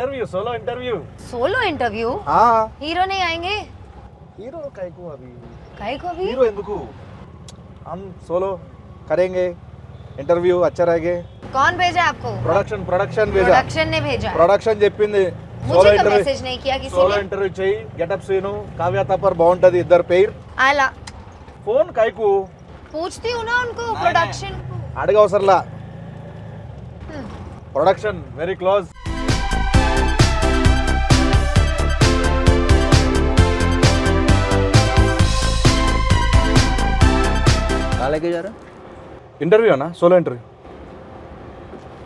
Interview solo interview हाँ hero नहीं आएंगे हीरो काहे को अभी काहे को अभी हीरो ఎందుకు हम सोलो करेंगे इंटरव्यू अच्छा रहेगा कौन भेजा आपको प्रोडक्शन भेजा प्रोडक्शन ने भेजा ప్రొడక్షన్ చెప్పింది मुझे का मैसेज नहीं किया किसी సోలో ने ఇంటర్వ్యూ చెయ్యి గెటప్ సీను కావ్య తప్పర్ బాగుంటది ఇద్దరు పేర్ आला ఫోన్ కైకు पूछती हूँ ना उनको प्रोडक्शन को అడగవసరలా ప్రొడక్షన్ వెరీ క్లోజ్ कहाँ लेके जा रहा ఇంటర్వ్యూ అన్న సోలో ఇంటర్వ్యూ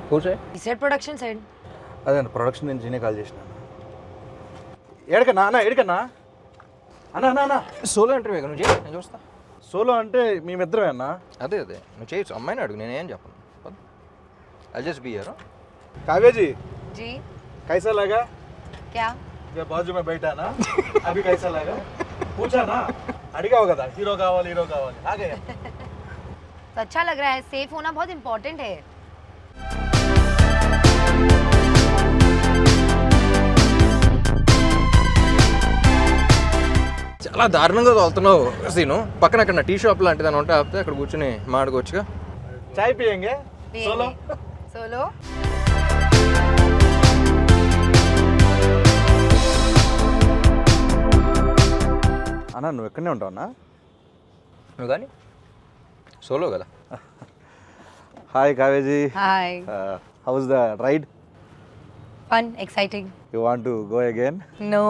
कौन से He said production side అదే ప్రొడక్షన్ నుంచి నేనే కాల్ చేసిన ఏడకన్నా అన్న ఏడకన్నా అన్న అన్న అన్న సోలో ఇంటర్వ్యూ నువ్వు చేయి నేను చూస్తా సోలో అంటే మేమిద్దరమే అన్న అదే నువ్వు చేయొచ్చు అమ్మాయిని అడుగు నేనేం చెప్పను I just be here Kavya ji जी कैसा लगा क्या जब बाजू में बैठा ना अभी कैसा लगा पूछा ना అడిగావు కదా హీరో కావాలి आ गया तो अच्छा लग रहा है सेफ होना बहुत इम्पोर्टेंट है చాలా దారుణంగా తోలుతున్నావు సీను పక్కన అక్కడ టీ షాప్ లాంటిది అని ఉంటే ఆపితే అక్కడ కూర్చొని మాడుకోవచ్చుగా चाय पियेंगे सोलो सोलो అన్న నువ్వు ఎక్కడనే ఉంటావు అన్న నువ్వు కానీ సోలో కదా హాయ్ కావేజీ hi how's the ride fun exciting you want to go again no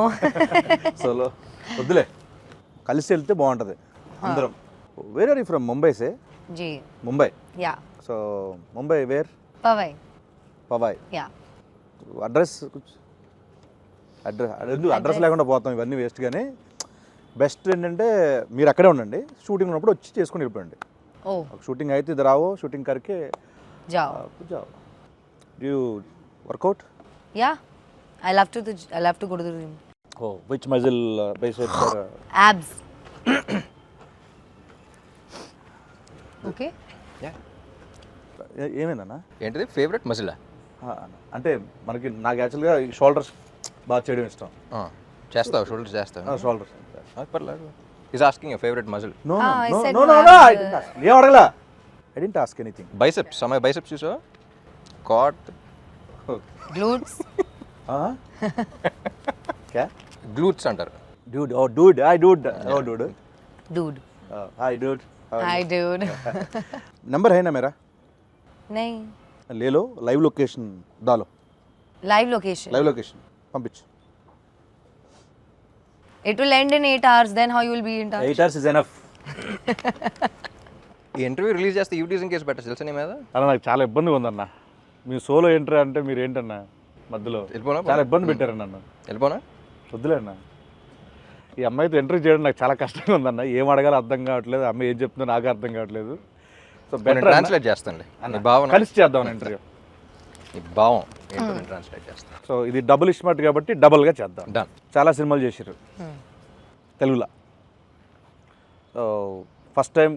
solo వద్దులే కలిసి వెళ్తే బాగుంటుంది అందరం where are you from Mumbai సే जी ముంబై या సో ముంబై వేర్ पवई పవాయ్ या అడ్రస్ అడ్రస్ లేకుండా పోతాం ఇవన్నీ వేస్ట్ కానీ బెస్ట్ ఏంటంటే మీరు అక్కడే ఉండండి షూటింగ్ ఉన్నప్పుడు వచ్చి చేసుకుని వెళ్ళిపోండి ओ షూటింగ్ అయితే ఇద్దరు రావో షూటింగ్ కరికే जाओ जाओ डू you workout या I love to go to the gym oh which muscle biceps or abs okay ఏమైందన్నా ఏంటిది ఫేవరెట్ మజిలా అంటే మనకి నాకు యాక్చువల్గా షోల్డర్స్ బాగా చేయడం ఇష్టం చేస్తావు షోల్డర్స్ చేస్తావు షోల్డర్స్ పర్లేదు is asking you favourite muscle no I no said no no, no I'm, ఏం అడగలా I didn't ask anything biceps సమయ బైసెప్స్ చూసావా కాట్ glutes క్యా గ్లూట్స్ అంటారు dude oh dude hi dude oh dude dude hi dude hi dude number है ना मेरा नहीं ले लो लाइव लोकेशन डालो live location लाइव लोकेशन పంపించు it will end in 8 hours then how you will be in touch 8 hours is enough ఈ interview release చేస్తే యూటీజింగ్ case పెట్టచ్చు తెలుసా నీ మీద అలా నాకు చాలా ఇబ్బందిగా ఉందన్న మీ సోలో ఎంట్రీ అంటే మీరు ఏంటన్నా మధ్యలో వెళ్ళిపోనా? చాలా ఇబ్బంది పెట్టారు నన్ను వెళ్ళిపోనా వద్దులే అన్న ఈ అమ్మాయితో ఎంట్రీ చేయడం నాకు చాలా కష్టంగా ఉందన్న ఏం అడగాలో అర్థం కావట్లేదు అమ్మాయి ఏం చెప్తుందో నాకు అర్థం కావట్లేదు సో నేను బెటర్ ట్రాన్స్లేట్ చేస్తాను నీ భావన కలిసి చేద్దాం ఇంటర్వ్యూ నీ భావం ఏంటో నేను ట్రాన్స్లేట్ చేస్తాను సో ఇది డబుల్ ఇస్మార్ట్ కాబట్టి డబుల్గా చేద్దాం డన్ చాలా సినిమాలు చేశారు తెలుగులో సో ఫస్ట్ టైం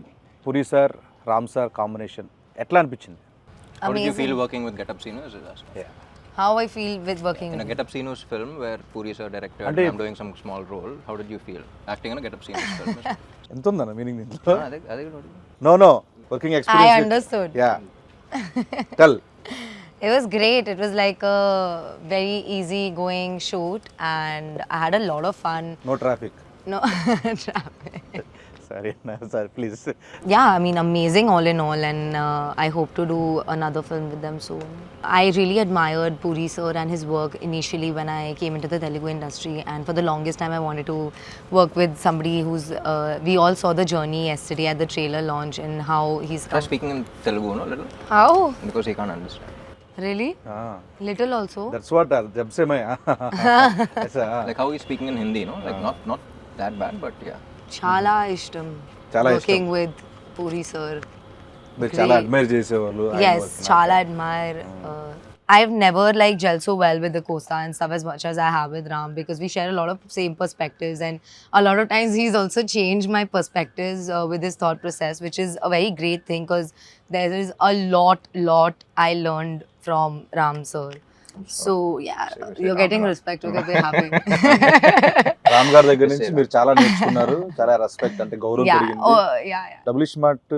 పురి సార్ రామ్ సార్ కాంబినేషన్ ఎట్లా అనిపించింది How did you Amazing. feel working with Get Up Sinus? how I feel with working In a Get Up Sinus film where Puri sir directed and అంటే- I'm doing some small role, how did you feel acting in a Get Up Sinus film? ఎంత ఉందన్న meaning దీంట్లో అదే no no working I experience understood yeah tell it was great it was like a very easy going shoot and I had a lot of fun no traffic no traffic సరే అన్న sir please yeah I mean amazing all in all and I hope to do another film with them soon I really admired Puri sir and his work initially when I came into the Telugu industry and for the longest time I wanted to work with somebody who's we all saw the journey yesterday at the trailer launch and how he's Try speaking in Telugu, no, little, how because he can't understand. really little also that's what జబ్ సే మై Like how he's speaking in Hindi, no, like not that bad, but yeah. chala ishtam Chala working with Puri sir మీరు చాలా admire చేసేవాళ్ళు yes chala admire I've never like gelled so well with the Costa and stuff as much as I have with Ram because we share a lot of same perspectives and a lot of times he's also changed my perspectives with his thought process which is a very great thing because there is a lot I learned from Ram sir So yeah, you're getting respect. Okay, we're happy. Ram గారి దగ్గర నుంచి మీరు చాలా నేర్చుకున్నారు, చాలా respect అంటే గౌరవం Yeah. పెరిగింది. Oh yeah, yeah. Double smart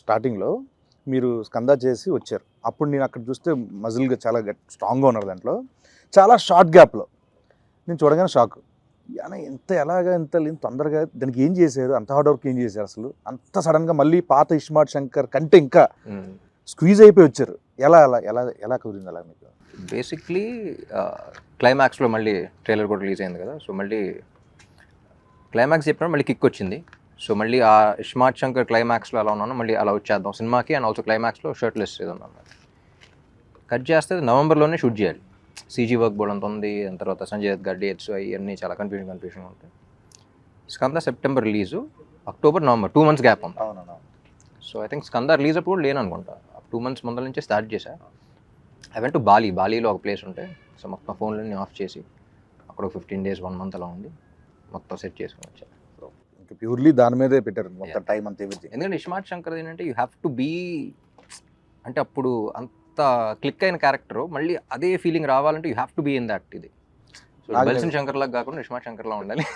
స్టార్టింగ్లో మీరు స్కందా చేసి వచ్చారు. అప్పుడు నేను అక్కడ చూస్తే మజిల్గా చాలా స్ట్రాంగ్గా ఉన్నారు. దాంట్లో చాలా షార్ట్ గ్యాప్లో నేను చూడగానే షాక్. ఎలాగా ఎంత తొందరగా దానికి ఏం చేశారు, అంత హార్డ్ వర్క్ ఏం చేశారు అసలు, అంత సడన్గా మళ్ళీ పాత ఇస్మార్ట్ శంకర్ కంటే ఇంకా స్క్వీజ్ అయిపోయి వచ్చారు. ఎలా ఎలా ఎలా ఎలా కుదిరింది అలా మీకు? బేసిక్లీ క్లైమాక్స్లో మళ్ళీ ట్రైలర్ కూడా రిలీజ్ అయింది కదా, సో మళ్ళీ క్లైమాక్స్ చెప్పినప్పుడు మళ్ళీ కిక్ వచ్చింది. సో మళ్ళీ ఆ ఇస్మార్ట్ శంకర్ క్లైమాక్స్లో ఎలా ఉన్నానో మళ్ళీ అలా వచ్చేద్దాం సినిమాకి. అండ్ ఆల్సో క్లైమాక్స్లో షర్ట్లెస్ ఏదో అన్నమాట. కట్ చేస్తే నవంబర్లోనే షూట్ చేయాలి. సీజీ వర్క్ బోర్డ్ అంత ఉంది, దాని తర్వాత సంజయ్ దత్ గారి డేట్స్ అవన్నీ చాలా కన్ఫ్యూజన్ ఉంటాయి. Skanda September release, October November 2 months gap ఉంది. అవునన్నా. So I think Skanda release అప్పుడు లేను అనుకుంటా. 2 months ముందర నుంచే స్టార్ట్ చేశా. ఐ వెంట్ టు బాలీలో ఒక ప్లేస్ ఉంటే, సో మొత్తం ఫోన్లన్నీ ఆఫ్ చేసి అక్కడ 15 days 1 month అలా ఉండి మొత్తం సెట్ చేసుకుని వచ్చా. ఇంకా ప్యూర్లీ దాని మీదే పెట్టారు మొత్తం టైం అంతా ఎవ్రీథింగ్. ఎందుకంటే ఇస్మార్ట్ శంకర్ ఏంటంటే యూ హ్యావ్ టు బీ, అంటే అప్పుడు అంత క్లిక్ అయిన క్యారెక్టర్ మళ్ళీ అదే ఫీలింగ్ రావాలంటే you have to be in that. ఇది సో బల్సన్ శంకర్ లాగా కాకుండా ఇస్మార్ట్ శంకర్ లా ఉండాలి.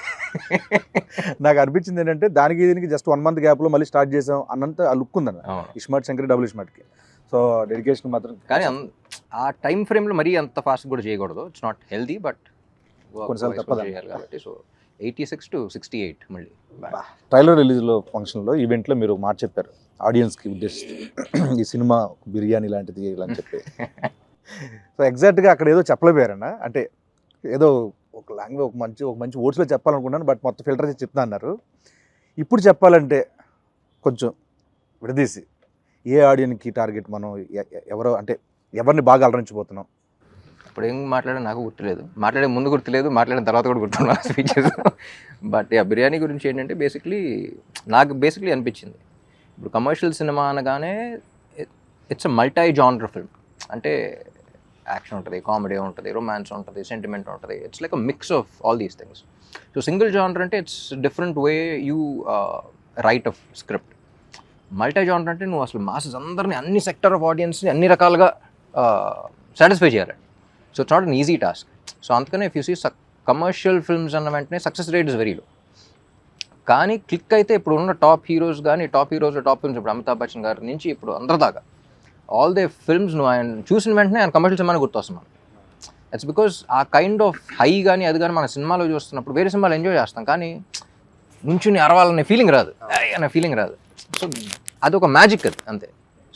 నాకు అనిపించింది ఏంటంటే దీనికి జస్ట్ 1 month గ్యాప్లో మళ్ళీ స్టార్ట్ చేసాం అన్నంత ఆ లుక్ ఉందన్న ఇస్మార్ట్ శంకర్ డబుల్ ఇస్మార్ట్కి. సో డెడికేషన్ మాత్రం, కానీ ఆ టైం ఫ్రేమ్లో మరీ అంత ఫాస్ట్ కూడా చేయకూడదు. ఇట్స్ నాట్ హెల్దీ, బట్ కొన్నిసార్లు తప్పదు చేయాలి కాబట్టి. సో 86 to 68 మళ్ళీ ట్రైలర్ రిలీజ్లో ఫంక్షన్లో ఈవెంట్లో మీరు మాట చెప్పారు ఆడియన్స్కి ఉద్దేశిస్తూ, ఈ సినిమా బిర్యానీ లాంటిది ఇలా అని చెప్పి. సో ఎగ్జాక్ట్గా అక్కడ ఏదో చెప్పలేపోయారన్న, అంటే ఏదో ఒక లాంగ్వేజ్ ఒక మంచి వర్డ్స్లో చెప్పాలనుకున్నాను, బట్ మొత్తం ఫిల్టర్ చేసి చెప్తా అన్నారు. ఇప్పుడు చెప్పాలంటే కొంచెం విడదీసి ఏ ఆడియన్కి టార్గెట్, మనం ఎవరో అంటే ఎవరిని బాగా అలరించిపోతున్నాం? ఇప్పుడు ఏం మాట్లాడే నాకు గుర్తులేదు, మాట్లాడే ముందు గుర్తులేదు, మాట్లాడిన తర్వాత కూడా గుర్తున్నాను స్పీచెస్. బట్ బిర్యానీ గురించి ఏంటంటే నాకు అనిపించింది, ఇప్పుడు కమర్షియల్ సినిమా అనగానే it's a multi genre film. అంటే యాక్షన్ ఉంటుంది, కామెడీ ఉంటుంది, రొమాన్స్ ఉంటుంది, సెంటిమెంట్ ఉంటుంది. It's like a mix of all these things. So single genre అంటే it's different way you write of script. Multi genre అంటే నువ్వు అసలు మాసెస్ అందరినీ, అన్ని సెక్టర్ ఆఫ్ ఆడియన్స్ని అన్ని రకాలుగా సాటిస్ఫై చేయాలి. So it's not an easy task. So అందుకనే if you see commercial films అన్న వెంటనే success rate is very low. కానీ క్లిక్ అయితే ఇప్పుడు ఉన్న టాప్ హీరోస్ టాప్ ఫిల్మ్స్, ఇప్పుడు అమితాబ్ బచ్చన్ గారి నుంచి ఇప్పుడు అందరి దాకా ఆల్ దే ఫిల్మ్స్ నువ్వు ఆయన చూసిన వెంటనే ఆయన కమర్షియల్ సినిమాని గుర్తొస్తున్నాం. ఇట్స్ బికాస్ ఆ కైండ్ ఆఫ్ హై కానీ అది కానీ మన సినిమాలో చూస్తున్నప్పుడు వేరే సినిమాలు ఎంజాయ్ చేస్తాం, కానీ నుంచుని అరవాలనే ఫీలింగ్ రాదు, అనే ఫీలింగ్ రాదు. సో అది ఒక మ్యాజిక్ అది అంతే.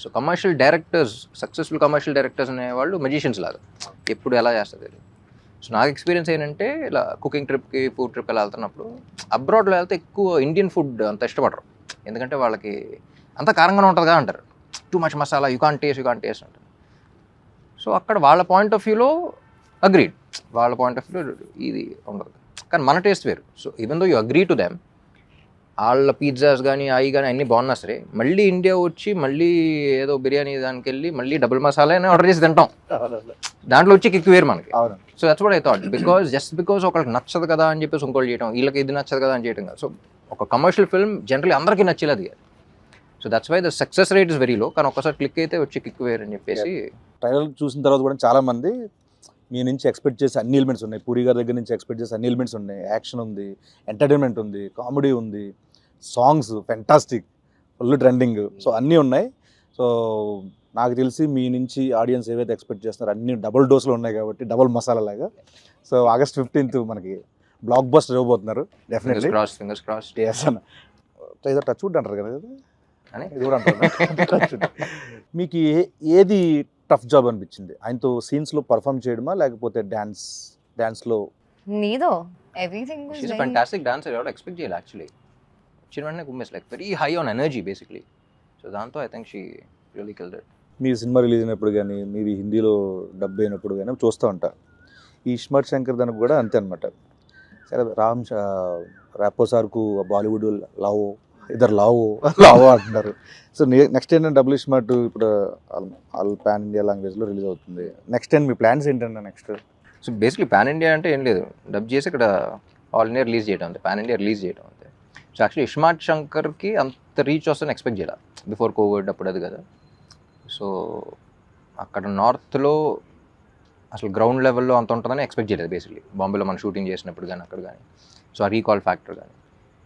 So commercial directors, successful commercial directors అనేవాళ్ళు మెజిషియన్స్ లాగా, ఎప్పుడు ఎలా చేస్తుంది. సో నాకు ఎక్స్పీరియన్స్ ఏంటంటే ఇలా కుకింగ్ ట్రిప్కి, ఫుడ్ ట్రిప్ ఎలా వెళ్తున్నప్పుడు, అబ్రాడ్లో వెళ్తే ఎక్కువ ఇండియన్ ఫుడ్ అంత ఇష్టపడరు, ఎందుకంటే వాళ్ళకి అంత కారంగానే ఉంటుందిగా అంటారు, too much masala, you can't taste అంటారు. సో అక్కడ వాళ్ళ పాయింట్ ఆఫ్ వ్యూలో అగ్రీడ్, వాళ్ళ పాయింట్ ఆఫ్ వ్యూలో ఇది ఉండదు, కానీ మన టేస్ట్ వేరు. So even though you agree to them, వాళ్ళ పిజ్జాస్ కానీ అవి కానీ అన్నీ బాగున్నా సరే, మళ్ళీ ఇండియా వచ్చి మళ్ళీ ఏదో బిర్యానీ దానికి వెళ్ళి మళ్ళీ డబుల్ మసాలా అని ఆర్డర్ చేసి తింటాం, దాంట్లో వచ్చి కిక్ వేరు మనకి. So that's what I thought, because ఒకరికి నచ్చదు కదా అని చెప్పేసి ఇంకోటి చేయడం, వీళ్ళకి ఇది నచ్చదు కదా అని చేయడం కాదు. సో ఒక కమర్షియల్ ఫిల్మ్ జనరల్లీ అందరికీ నచ్చేది అది. So that's why the success rate is very low, కానీ ఒక్కసారి క్లిక్ అయితే వచ్చి కిక్ వేరు అని చెప్పేసి. ట్రైలర్ చూసిన తర్వాత కూడా చాలామంది మీ నుంచి ఎక్స్పెక్ట్ చేసే అన్ని ఎలిమెంట్స్ ఉన్నాయి, పూరి గారి దగ్గర నుంచి ఎక్స్పెక్ట్ చేసే అన్ని ఎలిమెంట్స్ ఉన్నాయి, యాక్షన్ ఉంది, ఎంటర్టైన్మెంట్ ఉంది, కామెడీ ఉంది, songs fantastic, full trending, so అన్నీ ఉన్నాయి. సో నాకు తెలిసి మీ నుంచి ఆడియన్స్ ఏవైతే ఎక్స్పెక్ట్ చేస్తున్నారో అన్ని డబుల్ డోస్లో ఉన్నాయి కాబట్టి, డబుల్ మసాలా లాగా. సో August 15th మనకి బ్లాక్ బస్టర్ ఇవ్వబోతున్నారు డెఫినెట్లీ. Fingers cross. ఏదో టచ్ వుడ్ అంటారు కదా, ఇది కూడా అంటారు. మీకు ఏది టఫ్ జాబ్ అనిపించింది? ఆయనతో సీన్స్లో పర్ఫామ్ చేయడమా, లేకపోతే డాన్స్లో? Neither. Everything was She's a very... fantastic dancer. I would expect jail actually. She went like very high on energy basically. So దాంతో I think she really killed it. Me cinema release అయినప్పుడు కానీ, మీది హిందీలో dub అయినప్పుడు కానీ చూస్తూ ఉంటా. ఈ ఇస్మార్ట్ శంకర్ దానికి కూడా అంతే అనమాట. సరే ర్యాపో సార్కు బాలీవుడ్ లావో, ఇద్దరు లావో అంటున్నారు. సో నెక్స్ట్ ఏంటంటే డబుల్ ఇస్మార్ట్ ఇప్పుడు ఆల్ పాన్ ఇండియా లాంగ్వేజ్లో రిలీజ్ అవుతుంది. నెక్స్ట్ టైం మీ ప్లాన్స్ ఏంటంటే next? So basically pan India అంటే ఏం లేదు, డబ్ చేసి ఇక్కడ ఆల్ ఇండియా రిలీజ్ చేయడం అంతే, పాన్ ఇండియా రిలీజ్ చేయడం అంతే. సో యాక్చువల్లీ ఇస్మార్ట్ శంకర్కి అంత రీచ్ వస్తుందని ఎక్స్పెక్ట్ చేయాలి బిఫోర్ కోవిడ్ అప్పుడు, అది కదా. సో అక్కడ నార్త్లో అసలు గ్రౌండ్ లెవెల్లో అంత ఉంటుందని ఎక్స్పెక్ట్ చేయలేదు బేసిక్లీ. బాంబేలో మనం షూటింగ్ చేసినప్పుడు కానీ అక్కడ కానీ. సో ఆ రీకాల్ ఫ్యాక్టర్ కానీ.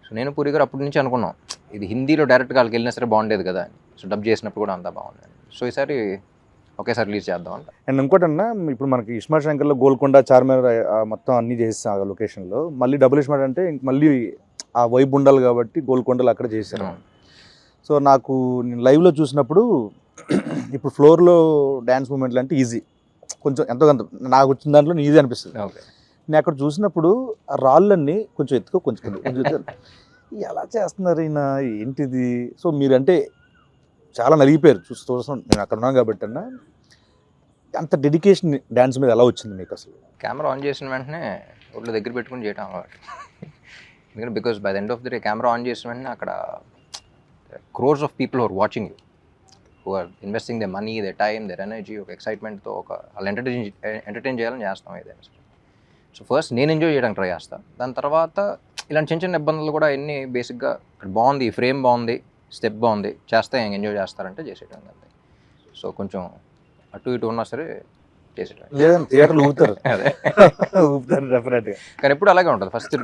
సో నేను పూరి గారు అప్పటి నుంచి అనుకున్నాం ఇది హిందీలో డైరెక్ట్గా వాళ్ళకి వెళ్ళినా సరే బాగుండేది కదా అని. సో డబ్ చేసినప్పుడు కూడా అంతా బాగుంది. సో ఈసారి ఒకేసారి రిలీజ్ చేద్దాం అంట. అండ్ ఇంకోటన్నా ఇప్పుడు మనకి ఇస్మార్ట్ శంకర్లో గోల్కొండ చార్మినార్ మొత్తం అన్నీ చేస్తాం ఆ లొకేషన్లో. మళ్ళీ డబుల్ ఇస్మార్ట్ అంటే ఇంక మళ్ళీ ఆ వైబ్ ఉండాలి కాబట్టి గోల్కొండలు అక్కడ చేశారు. సో నాకు నేను లైవ్లో చూసినప్పుడు ఇప్పుడు ఫ్లోర్లో డ్యాన్స్ మూమెంట్లు అంటే ఈజీ, కొంచెం ఎంతో కొంత నాకు వచ్చిన దాంట్లో ఈజీ అనిపిస్తుంది. ఓకే. నేను అక్కడ చూసినప్పుడు ఆ రాళ్ళన్నీ కొంచెం ఎత్తుకో కొంచెం ఎలా చేస్తున్నారు ఈయన ఏంటిది. సో మీరంటే చాలా నలిగిపోయారు చూస్తాం, నేను అక్కడ ఉన్నాను కాబట్టి అన్న. అంత డెడికేషన్ డ్యాన్స్ మీద ఎలా వచ్చింది మీకు అసలు? కెమెరా ఆన్ చేసిన వెంటనే ఒళ్ళు దగ్గర పెట్టుకుని చేయటం అలవాటు. ఎందుకంటే because by the end of the day camera on చేసిన వెంటనే అక్కడ crores of people who are watching you, who are investing the money, the time, their energy, ఒక ఎక్సైట్మెంట్తో వాళ్ళు ఎంటర్టైన్ చేయాలని చేస్తాం ఏదైనా సరే. సో ఫస్ట్ నేను ఎంజాయ్ చేయడానికి ట్రై చేస్తాను. దాని తర్వాత ఇలాంటి చిన్న చిన్న ఇబ్బందులు కూడా ఎన్ని బేసిక్గా ఇక్కడ బాగుంది, ఫ్రేమ్ బాగుంది, స్టెప్ బాగుంది, చేస్తే ఎంజాయ్ చేస్తారంటే చేసేయడం అంతే. సో కొంచెం అటు ఇటు ఉన్నా సరే చేసేయడం. లేదంటే థియేటర్లు ఊపుతారు. అదే ఊపుతారు డెఫినెట్గా. కానీ ఎప్పుడు అలాగే ఉంటుంది. ఫస్ట్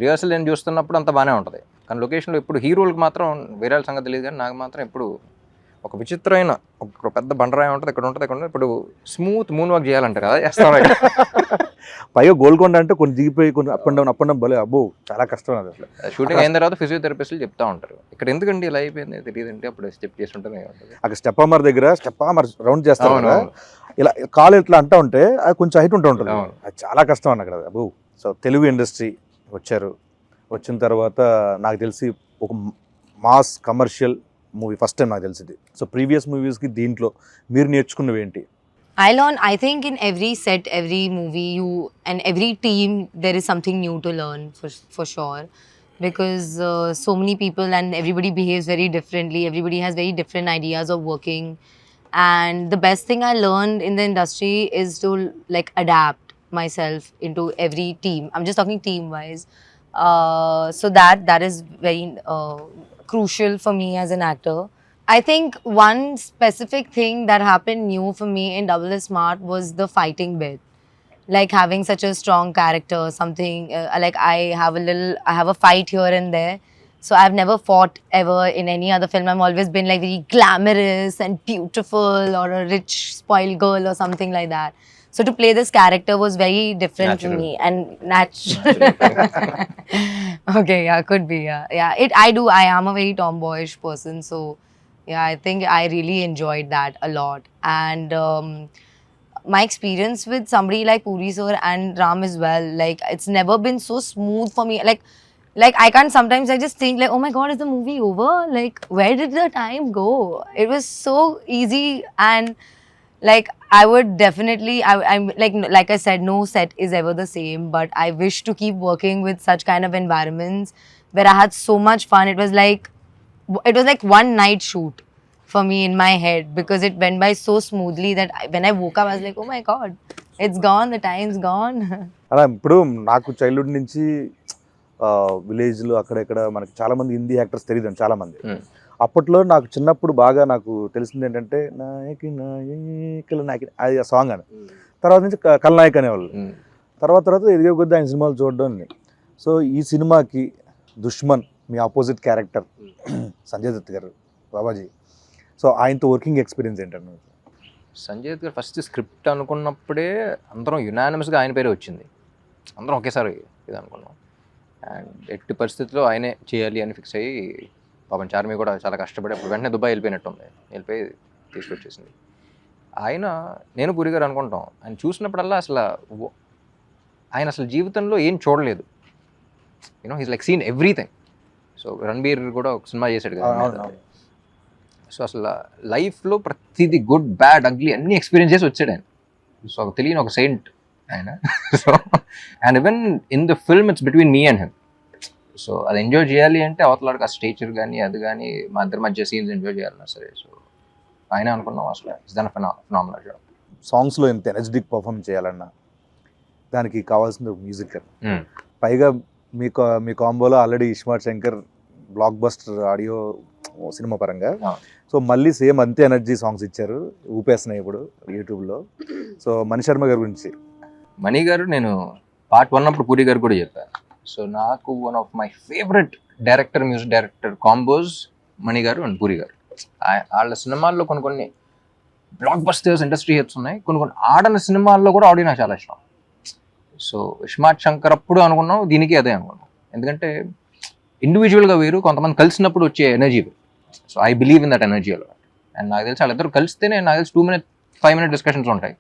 రిహర్సల్ నేను చూస్తున్నప్పుడు అంత బాగానే ఉంటుంది, కానీ లొకేషన్లో ఇప్పుడు హీరోలకు మాత్రం వేరే వాళ్ళ సంగతి తెలియదు, కానీ నాకు మాత్రం ఎప్పుడు ఒక విచిత్రమైన ఒక పెద్ద బండరాయి ఉంటుంది, ఇక్కడ ఉంటుంది, ఇక్కడ ఉంటుంది. ఇప్పుడు స్మూత్ మూన్ వాక్ చేయాలంటారు కదా, చేస్తాం. పైగా గోల్కొండ అంటే కొన్ని దిగిపోయి కొన్ని అప్ అండ్ డౌన్ భలే అబ్బో చాలా కష్టం అది అసలు. షూటింగ్ అయిన తర్వాత ఫిజియోథెరపిస్టులు చెప్తా ఉంటారు ఇక్కడ ఎందుకండి ఇలా అయిపోయింది తెలియదంటే అప్పుడు స్టెప్ చేసి ఉంటుంది. అక్కడ స్టెప్ అమర్ దగ్గర స్టెప్ అమర్ రౌండ్ చేస్తాం కదా, ఇలా కాలు ఇట్లా అంటా ఉంటే అది కొంచెం హైట్ ఉంటూ ఉంటుంది, అది చాలా కష్టం అన్న అక్కడ అబ్బో. సో తెలుగు ఇండస్ట్రీ వచ్చారు, వచ్చిన తర్వాత నాకు తెలిసి ఒక mass commercial movie first time నాకు తెలిసింది. సో ప్రీవియస్ మూవీస్కి దీంట్లో మీరు నేర్చుకున్నవి ఏంటి? I learn, I think in every set, every movie, and every team, there is something new to learn for sure. Because so many people and everybody behaves very differently. Everybody has very different ideas of working. And the best thing I learned in the industry is to like adapt myself into every team. I'm just talking team wise. So that is very crucial for me as an actor. I think one specific thing that happened new for me in Double is Smart was the fighting bit. Like having such a strong character, something like I have a fight here and there. So I've never fought ever in any other film. I've always been like very glamorous and beautiful or a rich spoiled girl or something like that. So to play this character was very different Natural. for me and natural. Okay, yeah, could be, yeah. I am a very tomboyish person, so yeah, I think I really enjoyed that a lot. And my experience with somebody like Puri sir and Ram as well, like it's never been so smooth for me. Like I can't sometimes I just think like, oh my god, is the movie over? Like where did the time go? It was so easy, and like I would definitely I'm like I said, no set is ever the same, but I wish to keep working with such kind of environments where I had so much fun. It was like one night shoot for me in my head, because it went by so smoothly that when I woke up I was like, oh my god, it's gone, the time's gone. అలా ఇప్పుడు నాకు childhood నుంచి విలేజ్లో అక్కడెక్కడ మనకి చాలామంది Hindi actors తెలియదు చాలామంది. అప్పట్లో నాకు చిన్నప్పుడు బాగా నాకు తెలిసింది ఏంటంటే నాయకి నాయకుల నాయకి అది ఆ సాంగ్ అని, తర్వాత నుంచి కల్నాయక్ అనేవాళ్ళు. తర్వాత ఎదిగే కొద్ది ఆయన సినిమాలు చూడడం. సో ఈ సినిమాకి దుష్మన్ మీ ఆపోజిట్ క్యారెక్టర్ సంజయ్ దత్ గారు, బాబాజీ, సో ఆయనతో వర్కింగ్ ఎక్స్పీరియన్స్ ఏంటన్నా? సంజయ్ దత్ గారు ఫస్ట్ స్క్రిప్ట్ అనుకున్నప్పుడే అందరం యునానిమస్గా ఆయన పేరే వచ్చింది, అందరం ఒకేసారి ఇది అనుకున్నాం. అండ్ ఎట్టి పరిస్థితుల్లో ఆయనే చేయాలి అని ఫిక్స్ అయ్యి పాపం చార్మి కూడా చాలా కష్టపడి అప్పుడు వెంటనే దుబాయ్ వెళ్ళిపోయినట్టుంది, వెళ్ళిపోయి తీసుకొచ్చేసింది. నేను పూరి గారు అనుకుంటాం, ఆయన చూసినప్పుడల్లా ఆయన అసలు జీవితంలో ఏం చూడలేదు, you know he's like seen everything. So Ranbir కూడా ఒక సినిమా చేశాడు కదా. సో అసలు లైఫ్లో ప్రతిదీ గుడ్ బ్యాడ్ అగ్లీ అన్ని ఎక్స్పీరియన్స్ చేసి వచ్చాడు ఆయన. సో తెలియని ఒక సెయింట్ ఆయన. So and even in the film it's between me and him. So అది ఎంజాయ్ చేయాలి అంటే అవతలాడికి ఆ స్టేచర్ కానీ అది కానీ మా ఇద్దరి మధ్య సీన్స్ ఎంజాయ్ చేయాలన్నా సరే. సో ఆయన అనుకున్నాం అసలు ఇట్స్ దన్ ఫినామినల్ జాబ్. సాంగ్స్లో ఎంత ఎనర్జెటిక్ పర్ఫార్మ్ చేయాలన్నా దానికి కావాల్సిన మ్యూజిక్. పైగా మీ కాంబోలో already iSmart Shankar blockbuster audio cinema పరంగా. ఆ. సో మళ్ళీ సేమ్ అంతే ఎనర్జీ సాంగ్స్ ఇచ్చారు, ఊపేస్తున్నాయి ఇప్పుడు యూట్యూబ్లో. సో మణి శర్మ గారి గురించి. మణి గారు నేను పార్ట్ 1 అప్పుడు పూరి గారు కూడా చెప్పాను. సో నాకు one of my favourite director, music director combos Mani garu and puri గారు. వాళ్ళ సినిమాల్లో కొన్ని బ్లాక్ బస్టర్స్, ఇండస్ట్రీ హిట్స్ ఉన్నాయి. కొన్ని ఆడని సినిమాల్లో కూడా ఆడియో నాకు చాలా ఇష్టం. సో ఇస్మార్ట్ శంకర్ అప్పుడు అనుకున్నాం, దీనికి అదే అనుకున్నాం. ఎందుకంటే ఇండివిజువల్గా వేరు, కొంతమంది కలిసినప్పుడు వచ్చే ఎనర్జీ వేరు. So I believe in that energy అలా. అండ్ నాకు తెలిసి వాళ్ళిద్దరు కలిస్తేనే నాకు తెలిసి 2-5 minute డిస్కషన్స్ ఉంటాయి.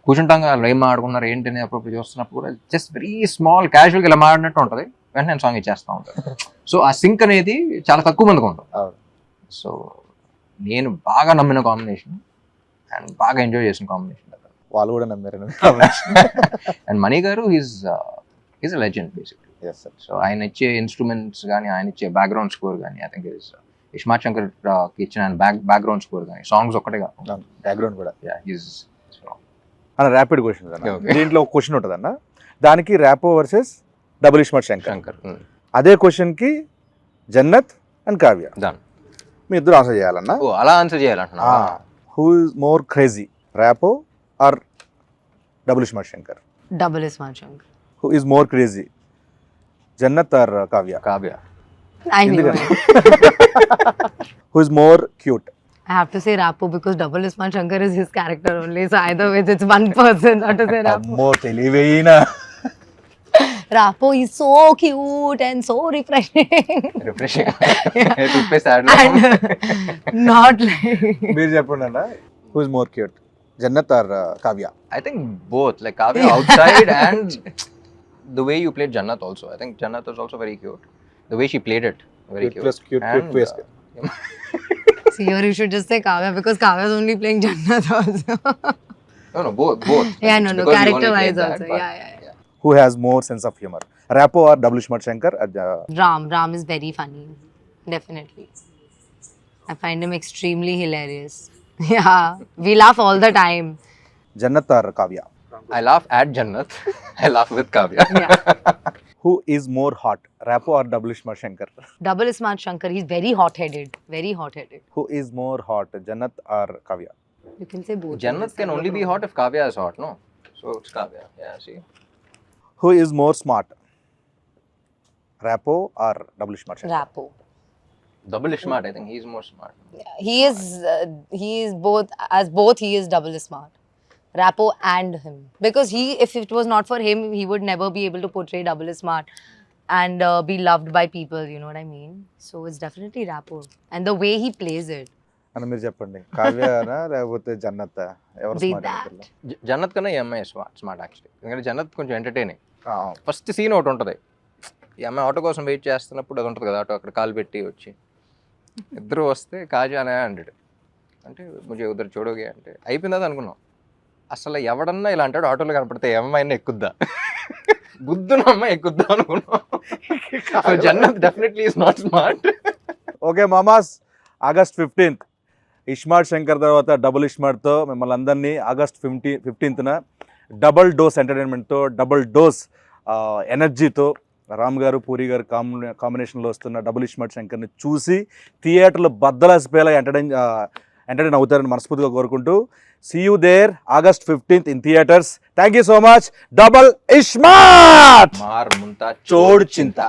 కూర్చుంటాం కదా, వాళ్ళు ఏం మాట్లాడుకున్నారు ఏంటని అప్పుడు చూస్తున్నప్పుడు కూడా జస్ట్ వెరీ స్మాల్ క్యాజువల్గా ఇలా మాట్లాడినట్టు ఉంటుంది. వెంటనే నేను సాంగ్ ఇచ్చేస్తూ ఉంటాను. సో ఆ సింక్ అనేది చాలా తక్కువ మందికి ఉంటుంది. సో నేను బాగా నమ్మిన కాంబినేషన్ అండ్ బాగా ఎంజాయ్ చేసిన కాంబినేషన్. వాళ్ళు కూడా నమ్మారు. అండ్ మణి గారు is a legend basically. So ఆయన ఇచ్చే ఇన్స్ట్రుమెంట్స్ కానీ, ఆయన ఇచ్చే బ్యాక్గ్రౌండ్ స్కోర్ కానీ, I think is iSmart Shankar ఇచ్చిన బ్యాక్గ్రౌండ్ స్కోర్ కానీ, సాంగ్స్ ఒక్కటేగా బ్యాక్గ్రౌండ్ కూడా. అన్న ర్యాపిడ్ క్వశ్చన్ దీంట్లో ఒక క్వశ్చన్ ఉంటుంది అన్న, దానికి ర్యాపో వర్సెస్ డబుల్ ఇస్మార్ట్ శంకర్. అదే క్వశ్చన్కి జన్నత్ అండ్ కావ్య, మీ ఇద్దరు ఆన్సర్ చేయాలన్నా. అలా ఆన్సర్ చేయాలంటున్నా. Who is more crazy, Rapo or double iSmart Shankar? Double Ismail Shankar. Who is more crazy, Jannat or Kavya? I knew it. Who is more cute? I have to say Rapo because Double Ismail Shankar is his character only. So either way, it's one person. Not to say Rapo. అమ్మో తెలివైన. Rapo is so cute and so refreshing. And not like. మీరు చెప్పండి అన్న, who is more cute, Jannat or Kavya? I think both, like Kavya outside and the way you played Jannat also. I think Jannat was also very cute. The way she played it, very Cute plus cute, And, cute plus See, here you should just say Kavya because Kavya is only playing Jannat also. no, both. Yeah, It's no, because you only character wise played that, also. but- Yeah. Who has more sense of humor, Rapo or double Ismail Shankar? Ram is very funny. Definitely. I find him extremely hilarious. Yeah. We laugh all the time. Jannat or Kavya? I laugh at Jannat. I laugh with Kavya. Yeah. Who is more hot, Rapo or double Ismail Shankar? Double Ismail Shankar, he's very hot-headed. Very hot-headed. Who is more hot, Jannat or Kavya? You can say both. Jannat can only be hot if Kavya is hot, no? So it's Kavya. Yeah, see. Who is more smart, Rapo or double Ismail Shankar? Rapo. Double smart. I think he's more smart. He is both. As both, he is double smart. Rapo and him. Because if it was not for him, he would never be able to portray double smart and be loved by people, you know what I mean? So it's definitely Rapo. And the way he plays it. అని మీరు చెప్పండి, కావ్యనా లేకపోతే జన్నత్? ఎవరు Be smart that. అనుకుంటున్నారు? జన్నత్ కన్నా ఈ అమ్మాయి smart actually. ఎందుకంటే జన్నత్ కొంచెం ఎంటర్టైనింగ్. ఫస్ట్ సీన్ ఒకటి ఉంటుంది, ఈ అమ్మాయి ఆటో కోసం వెయిట్ చేస్తున్నప్పుడు అది ఉంటుంది కదా, ఆటో అక్కడ కాలు పెట్టి వచ్చి ఇద్దరు వస్తే కాజా అనే అంటాడు, అంటే కొంచెం ఉద్దరు చూడోగే అంటే అయిపోయిందా అనుకున్నాం. అసలు ఎవడన్నా ఇలా అంటాడు, ఆటోలో కనపడితే ఏ అమ్మాయినా ఎక్కుద్దా, గుద్దున అమ్మాయి ఎక్కుద్దా అనుకున్నాం. Jannat definitely is not smart. ఓకే మామాస్, ఆగస్ట్ 15th ఇస్మార్ట్ శంకర్ తర్వాత డబుల్ ఇస్మార్ట్తో మిమ్మల్ని అందరినీ ఆగస్ట్ 15th డబుల్ డోస్ ఎంటర్టైన్మెంట్తో, డబుల్ డోస్ ఎనర్జీతో రామ్ గారు పూరి గారు కాంబినేషన్లో వస్తున్న డబుల్ ఇస్మార్ట్ శంకర్ని చూసి థియేటర్లో బద్దలాసిపోయేలా ఎంటర్టైన్ అవుతారని మనస్ఫూర్తిగా కోరుకుంటూ, see you there August 15th in theatres. Thank you so much. Double iSmart Maar Muntha చోడ్ చింత.